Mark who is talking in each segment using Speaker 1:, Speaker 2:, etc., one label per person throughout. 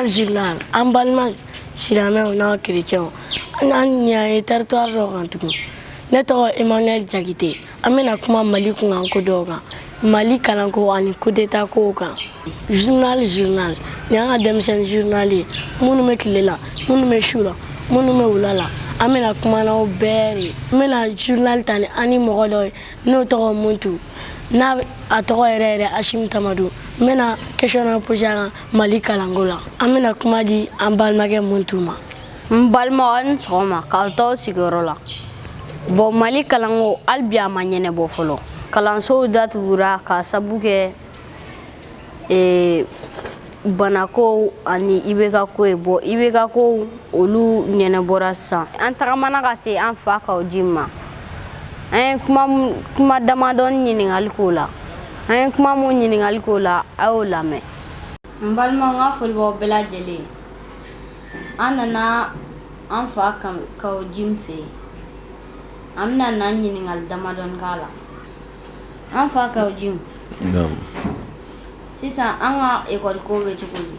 Speaker 1: journal an balima silamɛw n'a chrétiens an ɲa territoire dɔ kan tugun ne tɔgɔ Emmanuel Jakite an bɛna kuma Mali kunkan ko dɔw kan Mali kalanko ani coup d'état ko kan journal ni an ka denmisɛnnin journal ye minnu bɛ tile la minnu bɛ su la minnu bɛ wula la an bɛna kuma n'aw bɛɛ de an bɛna journal ta ni an ni mɔgɔ dɔ ye n'o tɔgɔ Muntu n'a a tɔgɔ yɛrɛ Hashim Tamadu n bɛna question dɔ poser a kan Mali kalanko la an bɛna kuma di an balimakɛ Muntu ma.
Speaker 2: N balimaw a' ni sɔgɔma k'aw to sigiyɔrɔ la. Bon Mali kalanko hali bi a ma ɲɛnɛbɔ fɔlɔ. Kalansow datugura k'a sabu kɛ banako ani IBK ko ye. Bon IBK ko olu ɲɛnɛbɔra sisan. An tagamana ka se an fa Kawo ma. An ye kuma damadɔni ɲininkali k'o la. An ye kuma mun ɲininkali k'o la a y'o lamɛn. N balimaw n ka foli b'aw bɛɛ lajɛlen. An nana an fa Kawo fɛ yen. An bɛna n'an ɲininkali damadɔni k'a la. An fa Kawo sisan an ka école ko bɛ cogo di?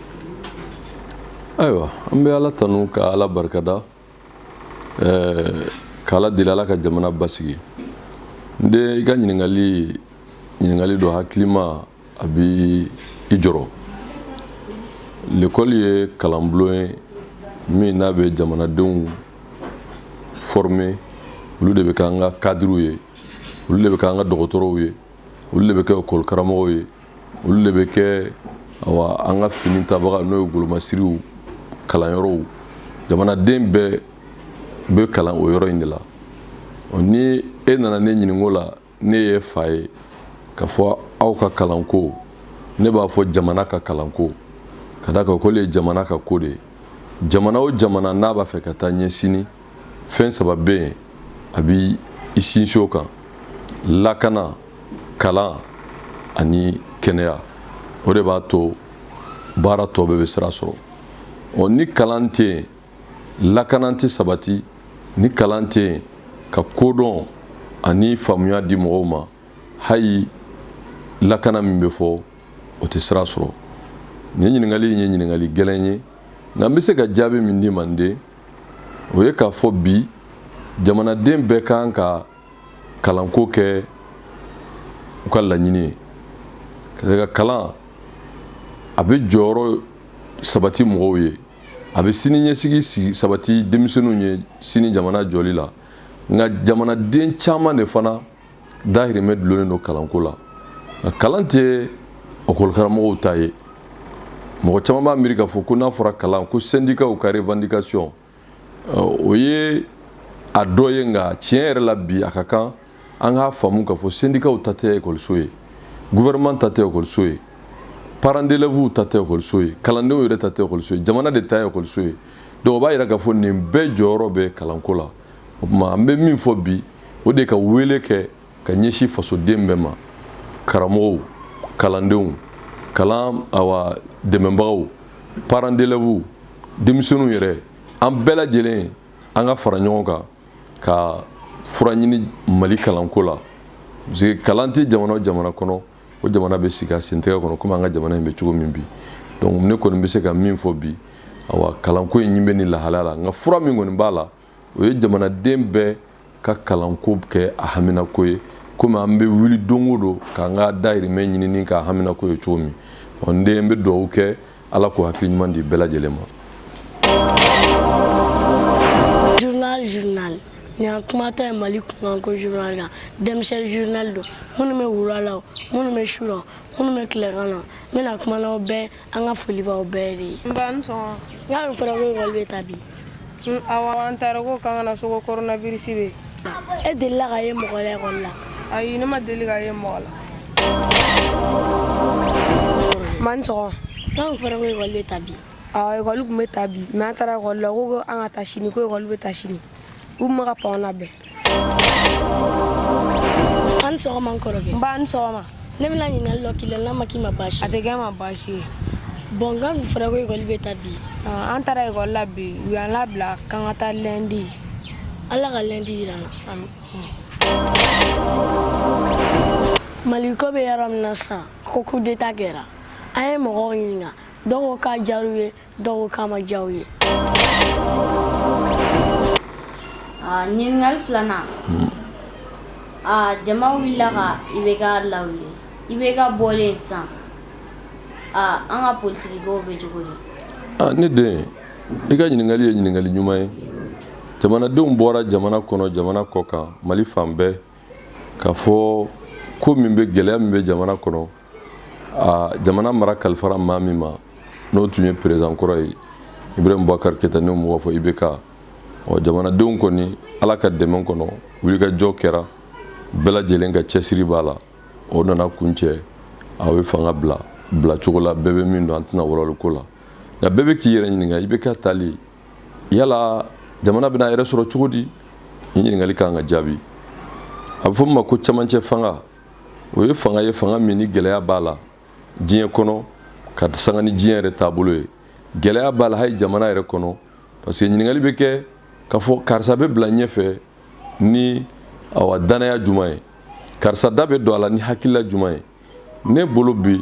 Speaker 3: Ayiwa an bɛ Ala tanu ka Ala barikada k'Ala deli Ala ka jamana basigi. N den i ka ɲininkali dɔ hakilima a bi i jɔrɔ. L'école ye kalanbulon ye min n'a bɛ jamanadenw former olu de bɛ kɛ an ka cadres ye olu de bɛ kɛ an ka dɔgɔtɔrɔw ye olu de bɛ kɛ école karamɔgɔw ye olu de bɛ kɛ an ka fini tabaga n'o ye golomasiriw kalanyɔrɔw jamanaden bɛɛ bɛ kalan o yɔrɔ in de la. Ni e nana ne ɲininko la ne ye fa ye k'a fɔ aw ka kalanko ne b'a fɔ jamana ka kalanko ka d'a kan k'olu ye jamana ka ko de ye. Jamana o jamana n'a b'a fɛ ka taa ɲɛsini fɛn saba bɛ yen a bi i sinsin o kan: lakana, kalan ani kɛnɛya. O de b'a to baara tɔ bɛɛ bɛ sira sɔrɔ. Ni kalan tɛ yen lakana tɛ sabati, ni kalan tɛ yen ka kodɔn ani faamuya di mɔgɔw ma hali lakana min bɛ fɔ o tɛ sira sɔrɔ. Nin ɲininkali in ye ɲininkali gɛlɛn ye nka n bɛ se ka jaabi min di man den o ye k'a fɔ bi jamanaden bɛɛ kan ka kalanko kɛ u ka laɲini ye. Ka kalan a bɛ jɔyɔrɔ sabati mɔgɔw ye, a bɛ sini ɲɛsigi sabati denmisɛnninw ye sini jamana jɔli la. Nka jamanaden caman de fana dahirimɛ dulonnen don kalanko la. Nka kalan tɛ école karamɔgɔw ta ye. Mɔgɔ caman b'a miiri k'a fɔ ko n'a fɔra kalan ko syndicat ka revendication o ye a dɔ ye nka tiɲɛ yɛrɛ la bi a ka kan an k'a faamu k'a fɔ syndicat ta tɛ écoleso ye, gouvernement ta tɛ écoleso ye, parents d'élèves ta tɛ écoleso ye, kalandenw yɛrɛ ta tɛ écoleso ye, jamana de ta ye écoleso ye. Donc o b'a yira k'a fɔ nin bɛɛ jɔyɔrɔ bɛ kalanko la. O tuma an bɛ min fɔ bi o de ka wele kɛ ka ɲɛsin fasoden bɛɛ ma, karamɔgɔw, kalandenw, kalan dɛmɛbagaw, parents d'élèves, denmisɛnninw yɛrɛ an bɛɛ lajɛlen an ka fara ɲɔgɔn kan ka fura ɲini Mali kalanko la. Parce que kalan tɛ jamana o jamana kɔnɔ o jamana bɛ sigi a sentɛgɛ kɔnɔ komi an ka jamana in bɛ cogo min bi. Donc ne kɔni bɛ se ka min fɔ bi kalanko in ɲin bɛ nin lahalaya la nka fura min kɔni b'a la o ye jamanaden bɛɛ ka kalanko kɛ a haminako ye komi an bɛ wuli don o don k'an ka dahirimɛ ɲinini k'a haminako ye cogo min. N den bɛ dugawu kɛ Ala k'o hakili ɲuman di bɛɛ lajɛlen ma.
Speaker 1: Journal ni an kumatɔ ye Mali kunkanko journal kan denmisɛnnin journal don minnu bɛ wula la minnu bɛ su la minnu bɛ tilegan na n bɛna kuma n'aw bɛɛ an ka foli b'aw bɛɛ de ye.
Speaker 4: N ba n sɔgɔma.
Speaker 1: N y'a mɛn fɔra ko école bɛ taa bi.
Speaker 4: Awɔ an taara ko k'an ka na so ko coronavirus bɛ yen.
Speaker 1: E delila ka ye mɔgɔ la école la?
Speaker 4: Ayi ne ma deli ka ye mɔgɔ la. Ma n sɔgɔma.
Speaker 1: N y'a mɛn fɔra ko école bɛ taa bi.
Speaker 4: Awɔ école tun bɛ taa bi mais an taara école la ko an ka taa sini ko école bɛ taa sini. U tun bɛ ka pan na bɛn.
Speaker 1: A ni sɔgɔma n kɔrɔkɛ.
Speaker 4: N ba ni sɔgɔma.
Speaker 1: Ne bɛna ɲininkali dɔ k'i la n'a ma k'i ma baasi ye.
Speaker 4: A tɛ kɛ n ma baasi ye.
Speaker 1: Bon n k'a tun fɔra ko école bɛ taa bi.
Speaker 4: An taara école la bi u y'an labila k'an ka taa lundi.
Speaker 1: Ala ka lundi jira an na. Maliko bɛ yɔrɔ min na sisan ko coup d'état kɛra an ye mɔgɔw ɲininka dɔw ko k'a diyara u ye dɔw ko k'a ma diya u ye.
Speaker 2: ɲininkali filanan jama wulila ka IBK lawuli IBK bɔlen sisan an ka politikikow bɛ cogo di?
Speaker 3: Ne den i ka ɲininkali ye ɲininkali ɲuman ye. Jamanadenw bɔra jamana kɔnɔ jamana kɔ kan Mali fan bɛɛ k'a fɔ ko min bɛ gɛlɛya min bɛ jamana kɔnɔ jamana mara kalifara maa min ma n'o tun ye président kɔrɔ ye Ibrahim Boubacar Keïta n'o mɔgɔ fɔ IBK. Jamanadenw kɔni Ala ka dɛmɛ kɔnɔ wulikajɔ kɛra bɛɛ lajɛlen ka cɛsiri b'a la o nana kuncɛ a bɛ fanga bila cogo la bɛɛ bɛ min dɔn an tɛna wɔlɔli ko la nka bɛɛ bɛ k'i yɛrɛ ɲininka IBK tali yala jamana bɛna yɛrɛ sɔrɔ cogo di ni ɲininkali kan ka jaabi a bɛ fɔ min ma ko camancɛ fanga o ye fanga min ni gɛlɛya b'a la diɲɛ kɔnɔ ka sanga ni diɲɛ yɛrɛ taabolo ye gɛlɛya b'a la hali jamana yɛrɛ kɔnɔ parce que ɲininkali bɛ kɛ k'a fɔ karisa bɛ bila ɲɛfɛ ni danaya jumɛn ye karisa da bɛ don a la ni hakilila jumɛn ye ne bolo bi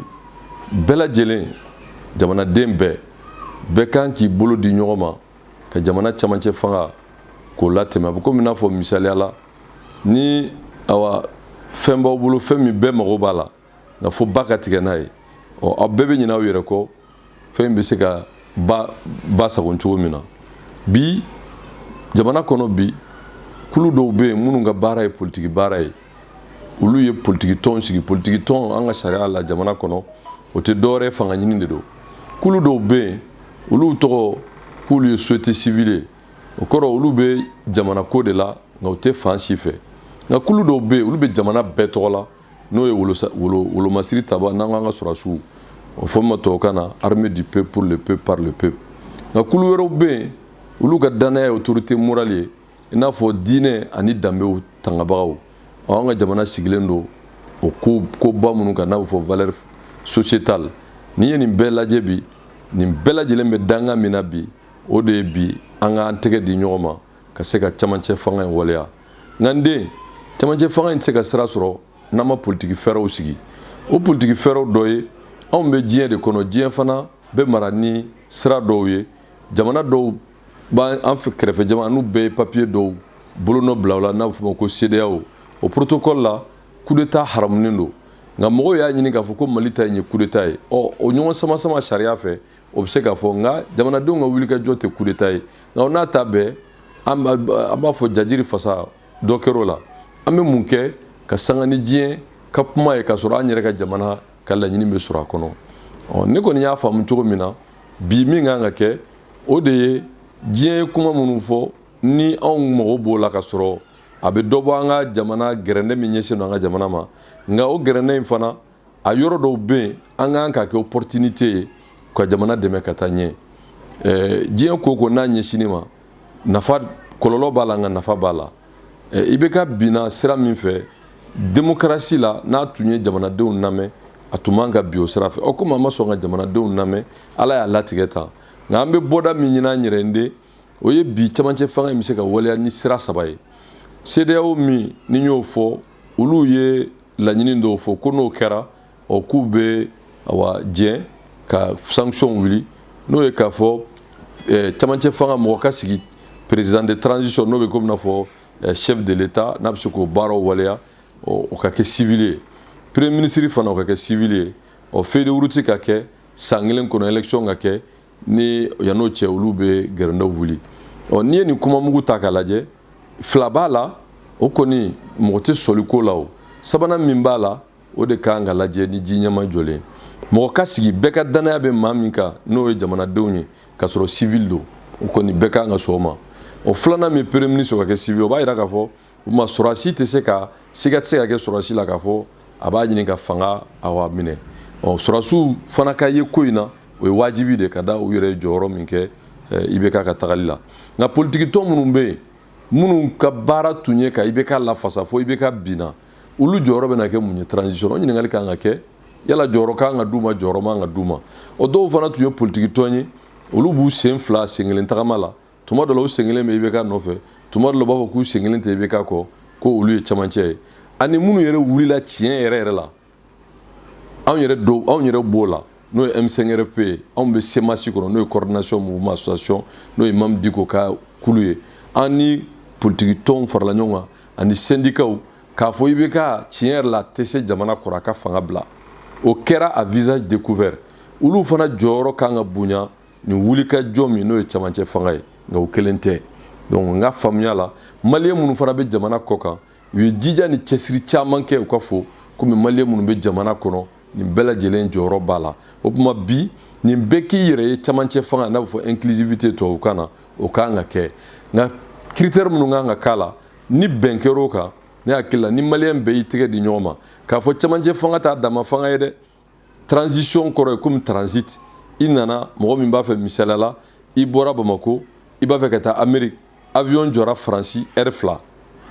Speaker 3: bɛɛ lajɛlen jamanaden bɛɛ kan k'i bolo di ɲɔgɔn ma ka jamana camancɛ fanga k'o latɛmɛ a bɛ komi n'a fɔ misaliya la ni fɛn b'aw bolo fɛn min bɛɛ mago b'a la nka fo ba ka tigɛ n'a ye aw bɛɛ bɛ ɲinɛ aw yɛrɛ kɔ fɛn bɛ se ka ba sago cogo min na bi jamana kɔnɔ bi kulu dɔw bɛ yen minnu ka baara ye politiki baara ye olu ye politiki tɔn sigi politiki tɔn an ka sariya la jamana kɔnɔ o tɛ dɔwɛrɛ ye fanga ɲini de don kulu dɔw bɛ yen olu tɔgɔ k'olu ye société civile ye o kɔrɔ olu bɛ jamana ko de la nka u tɛ fan si fɛ nka kulu dɔw bɛ yen olu bɛ jamana bɛɛ tɔgɔ la n'o ye wolomasiri taba n'an k'an ka sɔrɔsiw o fɔ ma tubabukan na armée du peuple pour le peuple par le peuple nka kulu wɛrɛw bɛ yen olu ka danaya ye autorité morale ye i n'a fɔ diinɛ ani danbew tangabagaw an ka jamana sigilen don o koba minnu kan n'a bɛ fɔ valeur sociétale n'i ye nin bɛɛ lajɛ bi nin bɛɛ lajɛlen bɛ danga min na bi o de ye bi an k'an tɛgɛ di ɲɔgɔn ma ka se ka camancɛ fanga in waleya nka n den camancɛ fanga in tɛ se ka sira sɔrɔ n'an ma politiki fɛɛrɛw sigi o politiki fɛɛrɛw dɔ ye anw bɛ diɲɛ de kɔnɔ diɲɛ fana bɛ mara ni sira dɔw ye jamana dɔw b'an fɛ kɛrɛfɛ jamana n'u bɛɛ ye papiye dɔw bolo nɔ bila o la n'a bɛ fɔ o ma ko CEDEAO o protocole la coup d'état haramunen don nka mɔgɔw y'a ɲini k'a fɔ ko Mali ta ye coup d'état ye o ɲɔgɔn sama sariya fɛ o bɛ se k'a fɔ nka jamanadenw ka wulikajɔ tɛ coup d'état ye nka o n'a ta bɛɛ an b'a fɔ jajiri fasa dɔ kɛr'o la an bɛ mun kɛ ka sanga ni diɲɛ ka kuma ye k'a sɔrɔ an yɛrɛ ka jamana ka laɲini bɛ sɔrɔ a kɔnɔ ne kɔni y'a faamu cogo min na bi min kan ka kɛ o de ye diɲɛ ye kuma minnu fɔ ni anw mago b'o la ka sɔrɔ a bɛ dɔ bɔ an ka jamana gɛrɛndɛ min ɲɛsin don an ka jamana ma nka o gɛrɛndɛ in fana a yɔrɔ dɔw bɛ yen an kan ka kɛ opportunité ye ka jamana dɛmɛ ka taa ɲɛ diɲɛ ko o ko n'a ɲɛsin ma nafa kɔlɔlɔ b'a la nka nafa b'a la IBK binna sira min fɛ démocratie la n'a tun ye jamanadenw lamɛn a tun man ka bi o sira fɛ komi a ma sɔn ka jamanadenw lamɛn Ala y'a latigɛ tan nka an bɛ bɔda min ɲini an yɛrɛ den o ye bi camancɛ fanga in bɛ se ka waleya ni sira saba ye CEDEAO min ni n y'o fɔ olu ye laɲini dɔw fɔ ko n'o kɛra k'u bɛ jɛn ka sanction wuli n'o ye k'a fɔ camancɛ fanga mɔgɔ ka sigi président de transition n'o bɛ komi n'a fɔ chef de l'État n'a bɛ se k'o baaraw waleya o ka kɛ civil ye premier ministre fana o ka kɛ civil ye feuille de route ka kɛ san kelen kɔnɔ élection ka kɛ ni yan'o cɛ olu bɛ gɛrɛndɛw wuli n'i ye nin kumamugu ta k'a lajɛ fila b'a la o kɔni mɔgɔ tɛ sɔli ko la o sabanan min b'a la o de kan ka lajɛ ni ji ɲɛma jɔlen mɔgɔ ka sigi bɛɛ ka danaya bɛ maa min kan n'o ye jamanadenw ye ka sɔrɔ civil don o kɔni bɛɛ kan ka sɔn o ma filanan min premier ministre ka kɛ civil o b'a jira k'a fɔ sɔrɔdasi tɛ se ka siga tɛ se ka kɛ sɔrɔdasi la k'a fɔ a b'a ɲini ka fanga minɛ sɔrɔdasiw fana ka ye ko in na o ye wajibi de ka da u yɛrɛ jɔyɔrɔ min kɛ IBK ka tagali la nka politiki tɔn minnu bɛ yen minnu ka baara tun ye ka IBK lafasa fo IBK binna olu jɔyɔrɔ bɛ na kɛ mun ye transition o ɲininkali kan ka kɛ yala jɔyɔrɔ kan ka d'u ma jɔyɔrɔ man ka d'u ma dɔw fana tun ye politiki tɔn ye olu b'u sen fila sen kelen tagama la tuma dɔ la u sen kelen bɛ IBK nɔfɛ tuma dɔ la u b'a fɔ k'u sen kelen tɛ IBK kɔ ko olu ye camancɛ ye ani minnu yɛrɛ wulila tiɲɛ yɛrɛ la anw yɛrɛ b'o la n'o ye M5RFP anw bɛ SEMASI kɔnɔ n'o ye coordination mouvement association n'o ye Mame Diko ka kulu ye an ni politique tɔnw farala ɲɔgɔn kan ani syndicats k'a fɔ IBK tiɲɛ yɛrɛ la a tɛ se jamana kɔrɔ a ka fanga bila o kɛra à visage découvert olu fana jɔyɔrɔ kan ka bonya ni wulikajɔ min n'o ye cɛmancɛ fanga ye nka o kelen tɛ donc n ka faamuya la maliyɛn minnu fana bɛ jamana kɔ kan u ye jija ni cɛsiri caman kɛ u ka fɔ komi maliyɛn minnu bɛ jamana kɔnɔ nin bɛɛ lajɛlen jɔyɔrɔ b'a la o tuma bi nin bɛɛ k'i yɛrɛ ye cɛmancɛ fanga n'a bɛ fɔ inclusivité tubabukan na o kan ka kɛ nka critère minnu kan ka k'a la ni bɛn kɛr'o kan ne hakili la ni maliyɛn bɛɛ y'i tɛgɛ di ɲɔgɔn ma k'a fɔ cɛmancɛ fanga t'a dama fanga ye dɛ transition kɔrɔ ye komi transit i nana mɔgɔ min b'a fɛ misaliya la i bɔra Bamako i b'a fɛ ka taa Amérique avion jɔra Faransi heure 2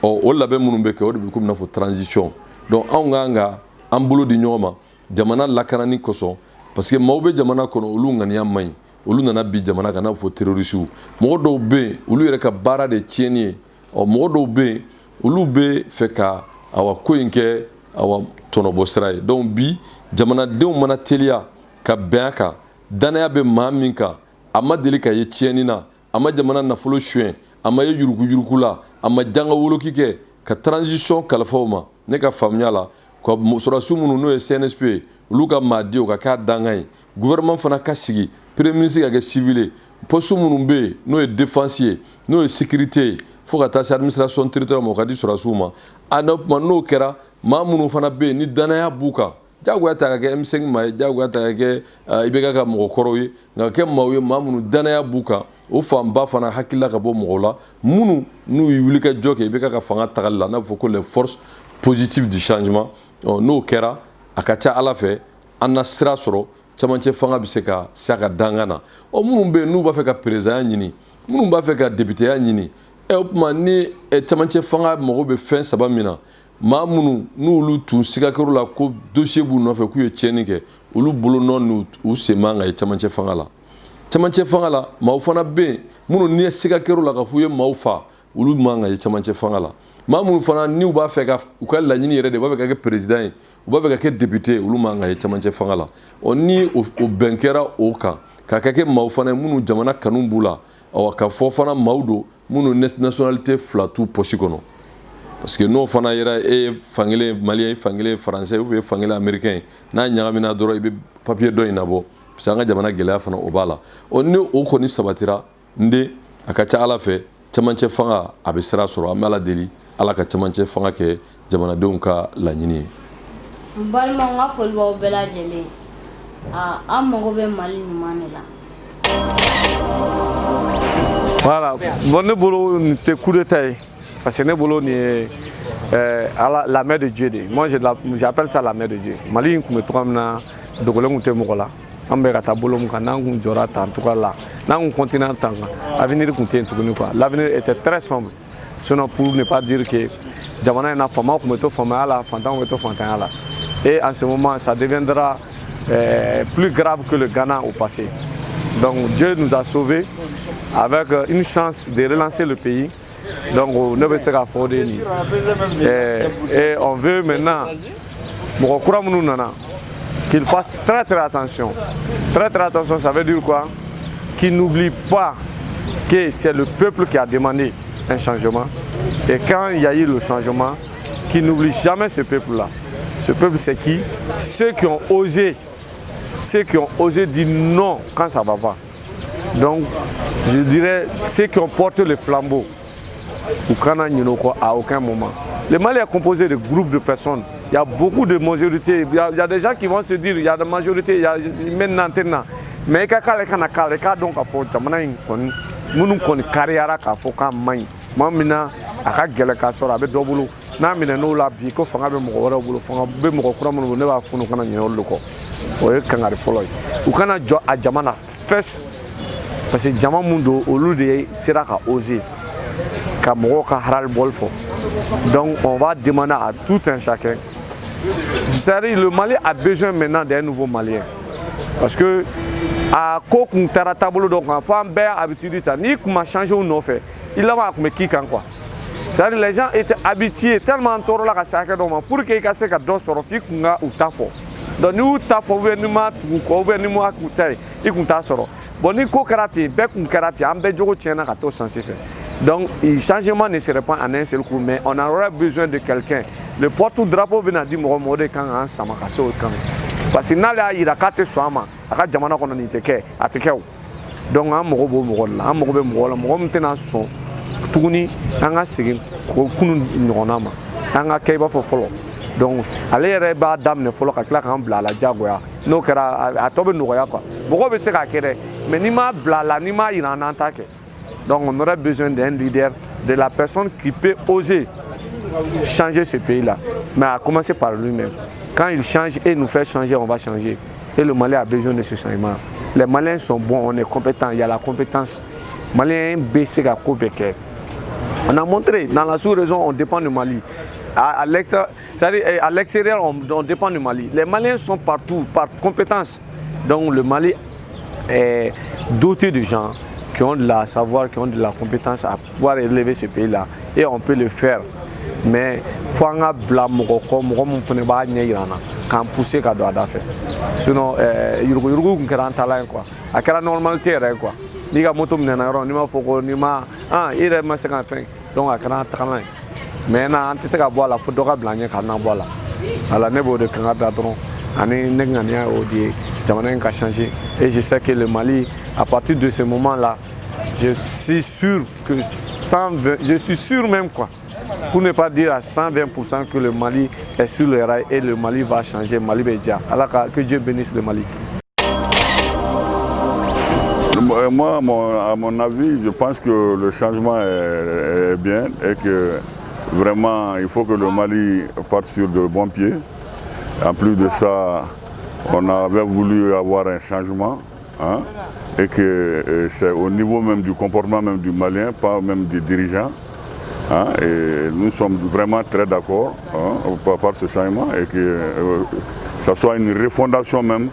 Speaker 3: o labɛn minnu bɛ kɛ o de bɛ komi n'a fɔ transition donc anw kan ka an bolo di ɲɔgɔn ma jamana lakanani kosɔn parce que maaw bɛ jamana kɔnɔ olu ŋaniya man ɲi olu nana bi jamana kan n'a fɔ terrorisiw mɔgɔ dɔw bɛ yen olu yɛrɛ ka baara de tiɲɛni ye mɔgɔ dɔw bɛ yen olu bɛ fɛ ka awa ko in kɛ awa tɔnɔbɔ sira ye donc bi jamanadenw mana teliya ka bɛn a kan danaya bɛ maa min kan a ma deli ka ye tiɲɛni na a ma jamana nafolo suɲɛ a ma ye yuruku-yuruku la a ma janga woloki kɛ ka transition kalifaw ma ne ka faamuya la ka sɔrɔdasiw minnu n'o ye CNSP ye olu ka maadenw ka k'a dangan ye gouvernement fana ka sigi premier ministre ka kɛ civil ye poste minnu bɛ yen n'o ye défense ye n'o ye sécurité ye fo ka taa se administration territoriale ma o ka di sɔrɔdasiw ma a n'o kɛra maa minnu fana bɛ yen ni danaya b'u kan jagoya ta ka kɛ M5 ma ye jagoya ta ka kɛ IBK ka mɔgɔkɔrɔw ye nka ka kɛ maaw ye maa minnu danaya b'u kan o fanba fana hakilila ka bɔ mɔgɔw la minnu n'u ye wulikajɔ kɛ IBK ka fanga tagali la n'a bɛ fɔ ko les forces positives du changement n'o kɛra a ka ca Ala fɛ an na sira sɔrɔ cɛmancɛ fanga bɛ se ka se a ka dangan na minnu bɛ yen n'u b'a fɛ ka présidenya ɲini minnu b'a fɛ ka députéya ɲini o tuma ni cɛmancɛ fanga mago bɛ fɛn saba min na maa minnu n'olu tun siga kɛr'u la ko dossier b'u nɔfɛ k'u ye tiɲɛni kɛ olu bolo nɔ n'u sen man kan ye cɛmancɛ fanga la cɛmancɛ fanga la maaw fana bɛ yen minnu ni siga kɛr'u la ka f'u ye maaw fa olu man kan ye cɛmancɛ fanga la maa minnu fana n'u b'a fɛ ka u ka laɲini yɛrɛ de u b'a fɛ ka kɛ président ye u b'a fɛ ka kɛ député olu man kan ye cɛmancɛ fanga la ni o bɛn kɛra o kan k'a kɛ maaw fana ye minnu jamana kanu b'u la ka fɔ fana maaw don minnu nationalité fila t'u poche kɔnɔ parce que n'o fana yɛrɛ e ye fankelen maliyɛn ye fankelen français ou bien fankelen américain ye n'a ɲagamina dɔrɔn i bɛ papier dɔ in labɔ parce que an ka jamana gɛlɛya fana o b'a la ni o kɔni sabatira n den a ka ca Ala fɛ cɛmancɛ fanga a bɛ sira sɔrɔ an bɛ Ala deli Ala ka cɛmancɛ fanga kɛ jamanadenw ka laɲini ye.
Speaker 2: N balimaw n ka foli b'aw bɛɛ lajɛlen an mago bɛ Mali ɲuman de la.
Speaker 5: Voilà bon ne bolo nin tɛ coup d'état ye parce que ne bolo nin ye la main de Dieu de moi j'appelle ça la main de Dieu Mali in tun bɛ cogoya min na dogolen tun tɛ mɔgɔ la an bɛ ka taa bolo min kan n'an kun jɔra tan cogoya la n'an kun continuera tan kan avenir kun tɛ yen tuguni quoi l'avenir était très sombre sinon pour ne pas dire que jamana in na faamaw tun bɛ to faamaya la fantanw bɛ to fantanya la et en ce moment ça deviendra plus grave que le Ghana au passé donc Dieu nous a sauvés avec une chance de relancer le pays. Donc, on ne se faire et on veut maintenant qu'il fasse très très attention. Très très attention, ça veut dire quoi? Qu'il n'oublie pas que c'est le peuple qui a demandé un changement. Et quand il y a eu le changement, qu'il n'oublie jamais ce peuple-là. Ce peuple, c'est qui? Ceux qui ont osé dire non quand ça ne va pas. Donc, je dirais ceux qui ont porté le flambeau à aucun moment. Le Mali est composé de groupes de personnes. Il y a beaucoup de majorités. Il y a des gens qui vont se dire il y a des majorités, il y a maintenant. Mais il y a donc à fond, nous avons carrière à fond quand même. Mamina a gagné la sort avec double. N'a mis un ola bico fanga be moko bolo fanga be moko kura mo ne ba funu kana nyol loko. O e kangari follow. U kana jo a jamana first parce que jama mundo olu de sera ka oser. Ka moko ka haral bolfo. Donc on va demander à tout un chacun. C'est-à-dire le Mali a besoin maintenant d'un nouveau Malien. Parce que à kokun tara tabolo donc en femme be habitude ça ni comment changer ou non fait. Il a pas mais qui quand quoi. C'est-à-dire les gens étaient habitués tellement toro la ka saka donc pour que ka se ka do soro fi kunga ou tafo. donc ni y'u ta fɔ ou bien ni ma tugu kɔ ou bien ni ma k'u ta ye i kun t'a sɔrɔ bon ni ko kɛra ten bɛɛ kun kɛra ten an bɛɛ jogo tiɲɛna ka t'o sens fɛ donc changement ne serait pas en un seul coup mais on aurait besoin de quelqu'un le porte-drapeau bɛna di mɔgɔ ma o de kan k'an sama ka se o kan parce que n'ale y'a yira k'a tɛ sɔn a ma a ka jamana kɔnɔ nin tɛ kɛ a tɛ kɛ o donc an mago b'o mɔgɔ de la an mago bɛ mɔgɔ la mɔgɔ min tɛna sɔn tuguni an ka segin kunun ɲɔgɔnna ma an ka kɛ i b'a fɔ fɔlɔ donc ale yɛrɛ b'a daminɛ fɔlɔ ka tila k'an bila a la diyagoya n'o kɛra a tɔ bɛ nɔgɔya quoi mɔgɔ bɛ se k'a kɛ dɛ mais n'i m'a bila a la n'i m'a yira an n'an t'a kɛ donc on aurait besoin d'un leader de la personne qui peut oser changer ce pays là mais à commencer par lui-même quand il change et nous fait changer on va changer et le Mali a besoin de ce changement les Maliens sont bons on est compétents il y a la compétence Maliens baissé à Québec on a montré dans la sous-région on dépend du Mali à l'extérieur on dépend du Mali les Maliens sont partout par compétence donc le Mali est doté de gens qui ont de la savoir, qui ont de la compétence à pouvoir élever ce pays-là. Et on peut le faire. Mais il faut que nous fassions pousser à faire. Sinon, il y a un talent. Il y a une normalité. Il y a une moto, il y a un foco, il y a un fin. Donc, il y a un talent. Mais il y a un photo blanche. Alors, il y a un changé. Et je sais que le Mali, à partir de ce moment-là, je suis sûr que je suis sûr même quoi, pour ne pas dire à 120% que le Mali est sur le rail et le Mali va changer, Mali Bédia. Alors que Dieu bénisse le Mali.
Speaker 6: Moi, à mon avis, je pense que le changement est bien et que vraiment il faut que le Mali parte sur de bons pieds. En plus de ça, on avait voulu avoir un changement. Hein, et que c'est au niveau même du comportement même du Malien, pas même des dirigeants. Hein, et nous sommes vraiment très d'accord par ce changement et que ça soit une refondation même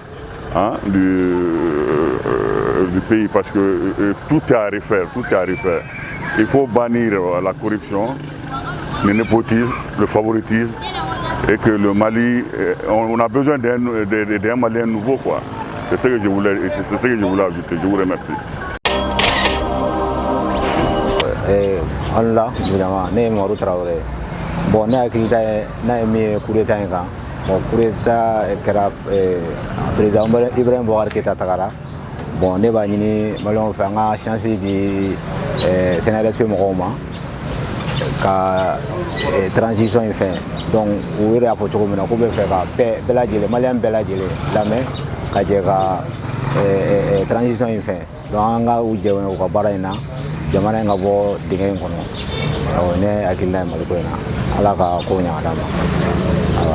Speaker 6: du pays parce que tout est à refaire, tout est à refaire. Il faut bannir la corruption, le népotisme, le favoritisme et que le Mali, on a besoin d'un Malien nouveau quoi. C'est ce que je voulais ajouter. Je vous remercie.
Speaker 7: Allah, évidemment, ne Moro Traoré. Bon, ne akita na mi coup d'état nga. Bon, coup d'état kera président Ibrahim Boubacar Keïta tagara. Bon, ne ba ñini malon fa nga chance di CNRSP mokoma ka transition in fin. Donc, o yere afo cogo mina ko be fe ka bela jele malien bela jele la mais ka je ka transition in fin. Donc, anga u je wona ko bara ina jamana nga bo dingé kono. Ne akilla maliko ina ala ka ko nya adama.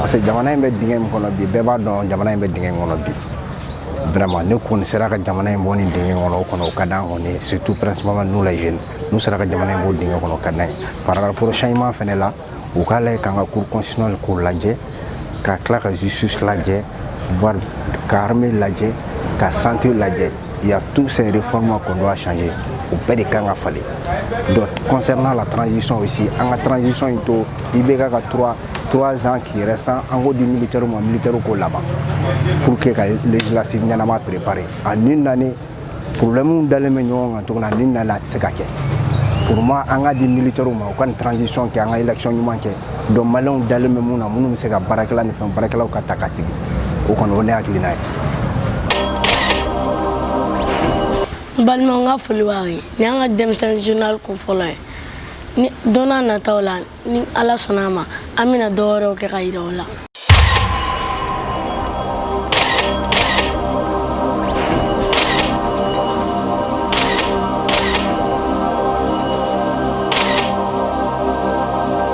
Speaker 8: Parce que jamana be dingé kono bi be ba don jamana be dingé kono bi. Vraiment ne ko sera ka jamana bo ni dingé kono kadan on est surtout principalement nous les jeunes. Nous sera ka jamana bo dingé kono kadan. Par rapport au changement fene là ou ka lay ka cour constitutionnel ko ladje ka clerc justice ladje voir armée ladje ka santé ladje. Il y a toutes ces réformes qu'on doit changer. Au pays de Kanga Fale. Donc, concernant la transition aussi, en la transition, il y a 3 ans qui restent en haut du militaire ou là-bas. Pour que la législative n'y en a pas préparé. En une année, pour le monde dans les millions, en une année, c'est caché. Pour moi, on a des militaires ou une transition qui a une élection qui manque. Donc, malon dans les millions, on a fait un barakla, on a fait un katakasi. On est à Klinaï.
Speaker 1: Balma nga foliwari ni anga demsen journal ko folay ni dona na tawla ni ala sonama amina doro ke kayira wala